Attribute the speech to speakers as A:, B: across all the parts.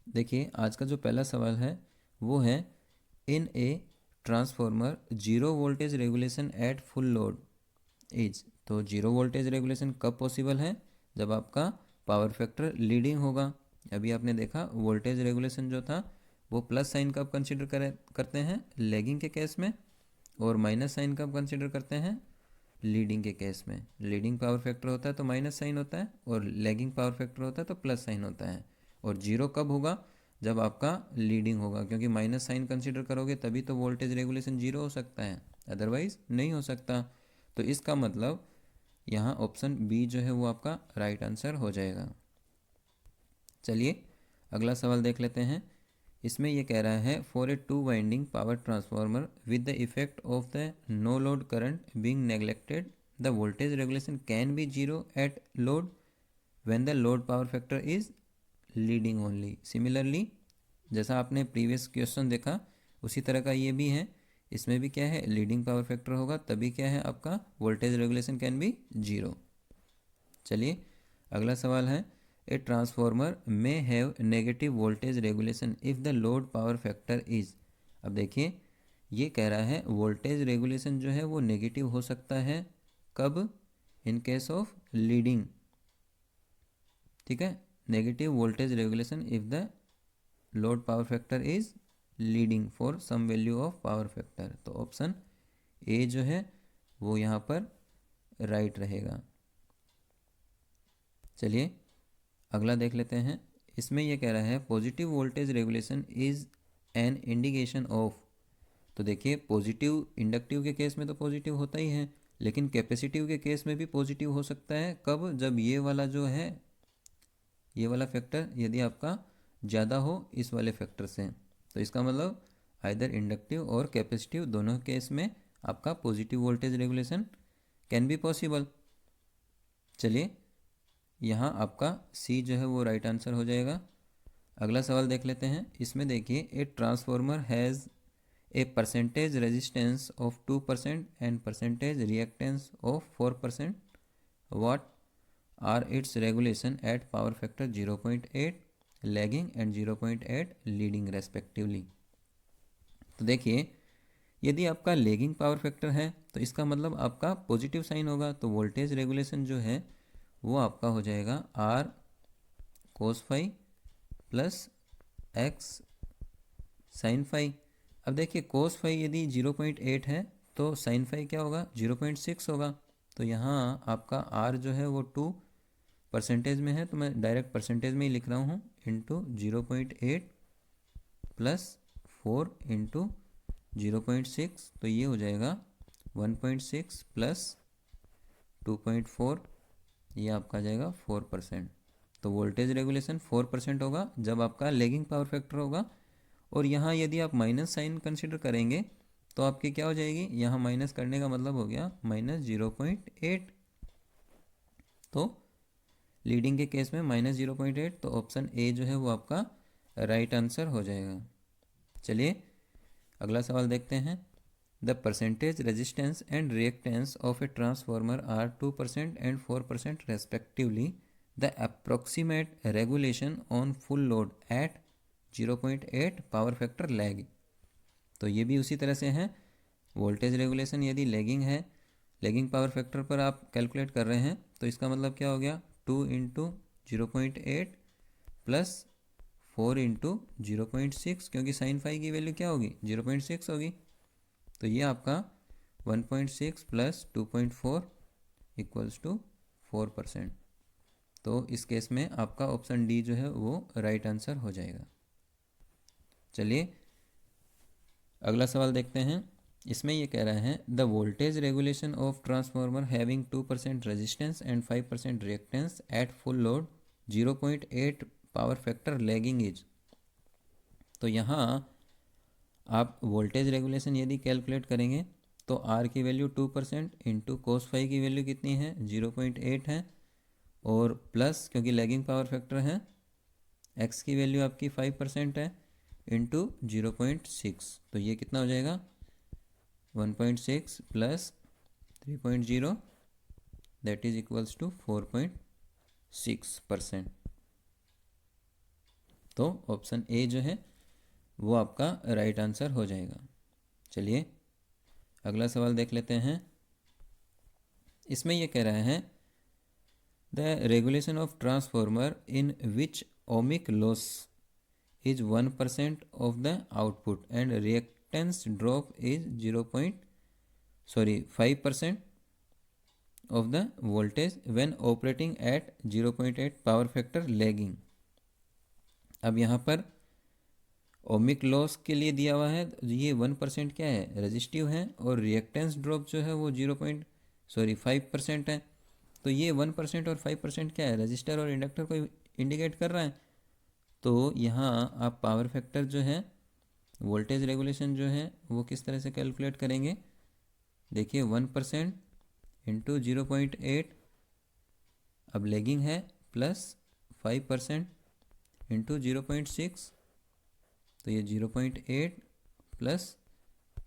A: देखिए आज का जो पहला सवाल है वो है in a transformer zero voltage regulation at full load is. तो जीरो वोल्टेज रेगुलेशन कब पॉसिबल है? जब आपका पावर फैक्टर लीडिंग होगा। अभी आपने देखा वोल्टेज रेगुलेशन जो था वो प्लस साइन कब कंसिडर करते हैं? लैगिंग के केस में। और माइनस साइन कब कंसिडर करते हैं? लीडिंग के केस में। लीडिंग पावर फैक्टर होता है तो माइनस साइन होता है और लैगिंग पावर फैक्टर होता है तो प्लस साइन होता है। और जीरो कब होगा? जब आपका लीडिंग होगा, क्योंकि माइनस साइन कंसिडर करोगे तभी तो वोल्टेज रेगुलेशन जीरो हो सकता है, अदरवाइज नहीं हो सकता। तो इसका मतलब यहाँ ऑप्शन बी जो है वो आपका राइट आंसर हो जाएगा। चलिए अगला सवाल देख लेते हैं। इसमें ये कह रहा है for a two winding power transformer with the effect of the no load current being neglected the voltage regulation can be zero at load when the load power factor is leading only. Similarly जैसा आपने previous question देखा उसी तरह का ये भी है। इसमें भी क्या है, लीडिंग पावर फैक्टर होगा तभी क्या है आपका voltage regulation can be zero. चलिए अगला सवाल है a transformer may have negative voltage regulation if the load power factor is. अब देखिए ये कह रहा है वोल्टेज रेगुलेशन जो है वो नेगेटिव हो सकता है कब? In case of leading. ठीक है, negative voltage regulation if the load power factor is leading for some value of power factor. तो ऑप्शन ए जो है वो यहाँ पर राइट रहेगा। चलिए अगला देख लेते हैं। इसमें यह कह रहा है positive voltage regulation is an indication of. तो देखिए पॉजिटिव इंडक्टिव के केस में तो पॉजिटिव होता ही है, लेकिन कैपेसिटिव के केस में भी पॉजिटिव हो सकता है कब? जब ये वाला जो है ये वाला फैक्टर यदि आपका ज़्यादा हो इस वाले फैक्टर से। तो इसका मतलब आइदर इंडक्टिव और कैपेसिटिव दोनों केस में आपका positive voltage regulation can be possible. चलिए यहाँ आपका सी जो है वो राइट आंसर हो जाएगा। अगला सवाल देख लेते हैं। इसमें देखिए a transformer has a percentage resistance of 2% and percentage reactance of 4%। What are its regulation at power factor 0.8 lagging and 0.8 leading respectively. तो देखिए यदि आपका लेगिंग पावर फैक्टर है तो इसका मतलब आपका पॉजिटिव साइन होगा, तो वोल्टेज रेगुलेशन जो है वो आपका हो जाएगा R cos phi plus X sin phi. अब देखिए कोस फाई यदि 0.8 है तो साइन फाई क्या होगा? 0.6 होगा। तो यहाँ आपका आर जो है वो 2 परसेंटेज में है तो मैं डायरेक्ट परसेंटेज में ही लिख रहा हूँ, इंटू 0.8 प्लस 4 इंटू 0.6। तो ये हो जाएगा 1.6 प्लस 2.4, ये आपका आ जाएगा 4%। तो वोल्टेज रेगुलेशन 4% होगा जब आपका लेगिंग पावर फैक्टर होगा। और यहाँ यदि आप माइनस साइन कंसिडर करेंगे तो आपकी क्या हो जाएगी? यहाँ माइनस करने का मतलब हो गया -0.8। तो लीडिंग के केस में -0.8, तो ऑप्शन ए जो है वो आपका राइट आंसर हो जाएगा। चलिए अगला सवाल देखते हैं। The percentage resistance and reactance of a transformer are 2% and 4% respectively. The approximate regulation on full load at 0.8 power factor lag. तो ये भी उसी तरह से है। वोल्टेज रेगुलेशन यदि लैगिंग है, लैगिंग पावर फैक्टर पर आप कैलकुलेट कर रहे हैं तो इसका मतलब क्या हो गया? 2 इंटू 0.8 प्लस 4 इंटू 0.6, क्योंकि साइन फाई की वैल्यू क्या होगी? 0.6 होगी। तो ये आपका 1.6 प्लस 2.4 इक्वल्स टू 4%। तो इस केस में आपका ऑप्शन डी जो है वो राइट आंसर हो जाएगा। चलिए अगला सवाल देखते हैं। इसमें ये कह रहा है the voltage regulation of transformer having 2% resistance and 5% reactance eight full load 0.8 power factor lagging is. तो यहाँ आप वोल्टेज रेगुलेशन यदि कैलकुलेट करेंगे तो आर की वैल्यू 2% इंटू कोस फाई की वैल्यू कितनी है? 0.8 है, और प्लस क्योंकि लैगिंग पावर फैक्टर है एक्स की वैल्यू आपकी 5% है इंटू 0.6। तो ये कितना हो जाएगा? 1.6 plus 3.0 that is equals to 4.6%। तो ऑप्शन ए जो है वो आपका राइट आंसर हो जाएगा। चलिए अगला सवाल देख लेते हैं। इसमें ये कह रहे हैं the regulation of transformer in which ohmic loss is 1% of the output and reactance drop is 5% of the voltage when operating at 0.8 power factor lagging। अब यहाँ पर ओमिक लॉस के लिए दिया हुआ है, ये 1% क्या है, रजिस्टिव है, और रिएक्टेंस ड्रॉप जो है वो 5% है। तो ये 1% और 5% क्या है, रजिस्टर और इंडक्टर को इंडिकेट कर रहा है। तो यहाँ आप पावर फैक्टर जो है, वोल्टेज रेगुलेशन जो है वो किस तरह से कैलकुलेट करेंगे। देखिए 1% इंटू 0.8, अब लेगिंग है, प्लस 5% इंटू 0.6, तो ये 0.8 प्लस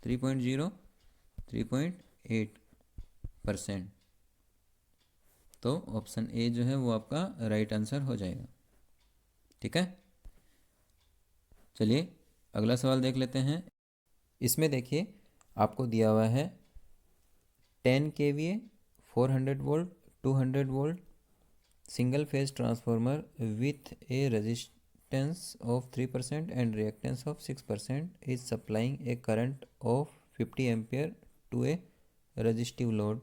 A: 3.8%। तो ऑप्शन ए जो है वो आपका राइट आंसर हो जाएगा। ठीक है, चलिए अगला सवाल देख लेते हैं। इसमें देखिए आपको दिया हुआ है 10 kVA 400 volt 200 volt single phase transformer with a resistance of 3% and reactance of 6% is supplying a current of 50 ampere to a resistive load,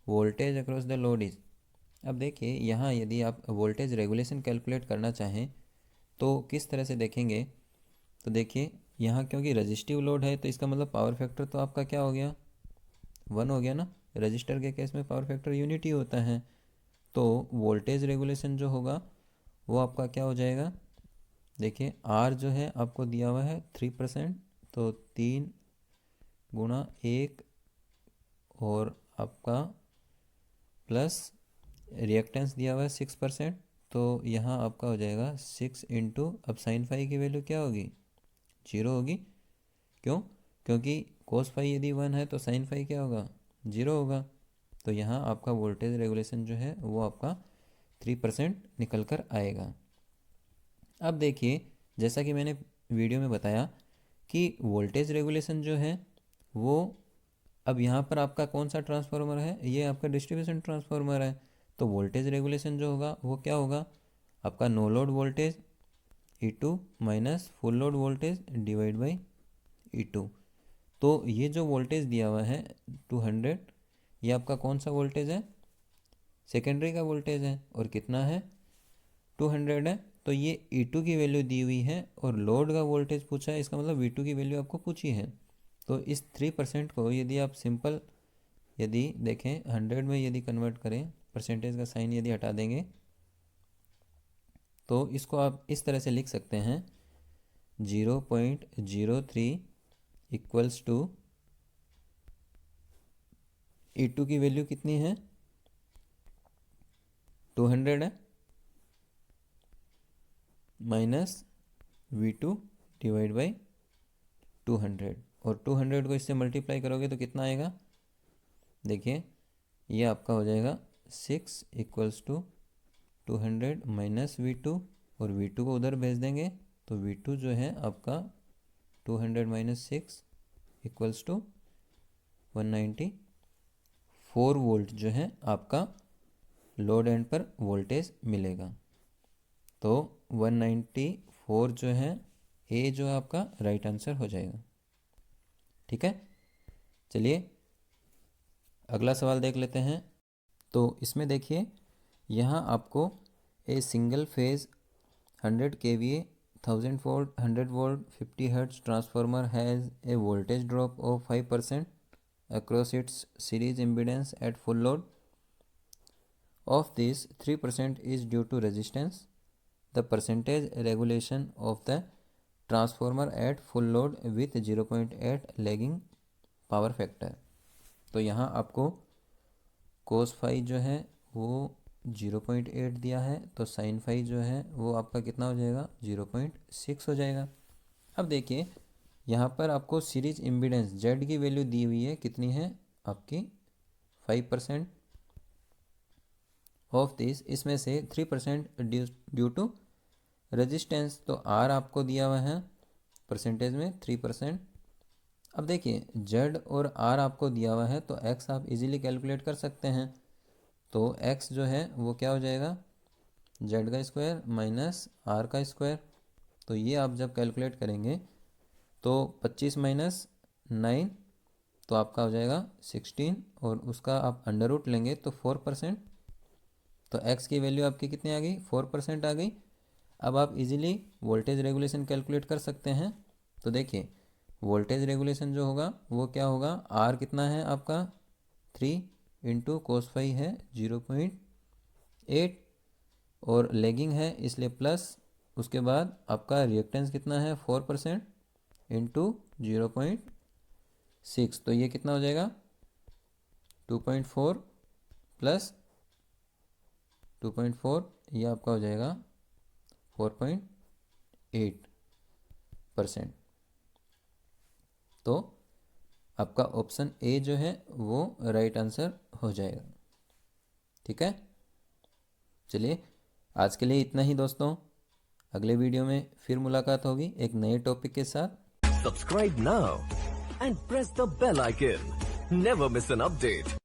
A: voltage across the load is. अब देखिए यहाँ यदि आप वोल्टेज रेगुलेशन कैलकुलेट करना चाहें तो किस तरह से देखेंगे। तो देखिए यहाँ क्योंकि रजिस्टिव लोड है तो इसका मतलब पावर फैक्टर तो आपका क्या हो गया, 1 हो गया ना। रजिस्टर के केस में पावर फैक्टर यूनिटी होता है। तो वोल्टेज रेगुलेशन जो होगा वो आपका क्या हो जाएगा। देखिए आर जो है आपको दिया हुआ है 3%, तो 3 गुणा 1 और आपका प्लस रिएक्टेंस दिया हुआ है 6%, तो यहाँ आपका हो जाएगा 6 इंटू, अब साइन फाई की वैल्यू क्या होगी, 0 होगी। क्यों, क्योंकि कोस फाई यदि 1 है तो साइन फाई क्या होगा, 0 होगा। तो यहाँ आपका वोल्टेज रेगुलेशन जो है वो आपका 3% निकल कर आएगा। अब देखिए जैसा कि मैंने वीडियो में बताया कि वोल्टेज रेगुलेशन जो है वो, अब यहाँ पर आपका कौन सा ट्रांसफार्मर है, ये आपका डिस्ट्रीब्यूशन ट्रांसफार्मर है। तो वोल्टेज रेगुलेशन जो होगा वो क्या होगा, आपका no load voltage E2 minus full load voltage divide by E2। तो ये जो वोल्टेज दिया हुआ है 200, ये आपका कौन सा वोल्टेज है, सेकेंडरी का वोल्टेज है, और कितना है, 200 है। तो ये E2 की वैल्यू दी हुई है और लोड का वोल्टेज पूछा है, इसका मतलब V2 की वैल्यू आपको पूछी है। तो इस 3% को यदि आप सिंपल यदि देखें 100 में यदि कन्वर्ट करें, परसेंटेज का साइन यदि हटा देंगे तो इसको आप इस तरह से लिख सकते हैं 0.03 इक्वल्स टू E2 की वैल्यू कितनी है, 200 है, माइनस V2 डिवाइड बाई 200, और 200 को इससे मल्टीप्लाई करोगे तो कितना आएगा, देखिए ये आपका हो जाएगा 6 इक्वल्स टू 200 माइनस V2, और V2 को उधर भेज देंगे तो V2 जो है आपका 200 माइनस 6 इक्वल्स टू 194 वोल्ट जो है आपका लोड एंड पर वोल्टेज मिलेगा। तो 194 जो है ए जो है आपका राइट आंसर हो जाएगा। ठीक है, चलिए अगला सवाल देख लेते हैं। तो इसमें देखिए यहाँ आपको a single phase 100 kVA 1000 volt 100 volt 50 hertz transformer has a voltage drop of 5% across its series impedance at full load. Of this 3% is due to resistance. The percentage regulation of the transformer at full load with 0.8 lagging power factor। तो यहाँ आपको cos phi जो है वो 0.8 दिया है, तो sine phi जो है वो आपका कितना हो जाएगा, 0.6 हो जाएगा। अब देखिए यहाँ पर आपको सीरीज इम्पीडेंस जेड की वैल्यू दी हुई है, कितनी है आपकी 5%। ऑफ दिस, इसमें से 3% ड्यू टू रेजिस्टेंस तो आर आपको दिया हुआ है परसेंटेज में 3%। अब देखिए जेड और आर आपको दिया हुआ है तो एक्स आप इजीली कैलकुलेट कर सकते हैं। तो एक्स जो है वो क्या हो जाएगा, जेड का स्क्वायर माइनस आर का स्क्वायर। तो ये आप जब कैलकुलेट करेंगे तो 25 माइनस 9 तो आपका हो जाएगा 16, और उसका आप अंडर रूट लेंगे तो 4%। तो x की वैल्यू आपकी कितनी आ गई, 4% आ गई। अब आप इजीली वोल्टेज रेगुलेशन कैलकुलेट कर सकते हैं। तो देखिए वोल्टेज रेगुलेशन जो होगा वो क्या होगा, r कितना है आपका 3 इंटू कोस फाई है 0.8, और लेगिंग है इसलिए प्लस, उसके बाद आपका रिएक्टेंस कितना है 4% इंटू 0.6, तो ये कितना हो जाएगा 2.4 प्लस 2.4, ये आपका हो जाएगा 4.8%। तो आपका ऑप्शन ए जो है वो राइट आंसर हो जाएगा। ठीक है, चलिए आज के लिए इतना ही दोस्तों। अगले वीडियो में फिर मुलाकात होगी एक नए टॉपिक के साथ।
B: Subscribe now and press the bell icon. Never miss an update.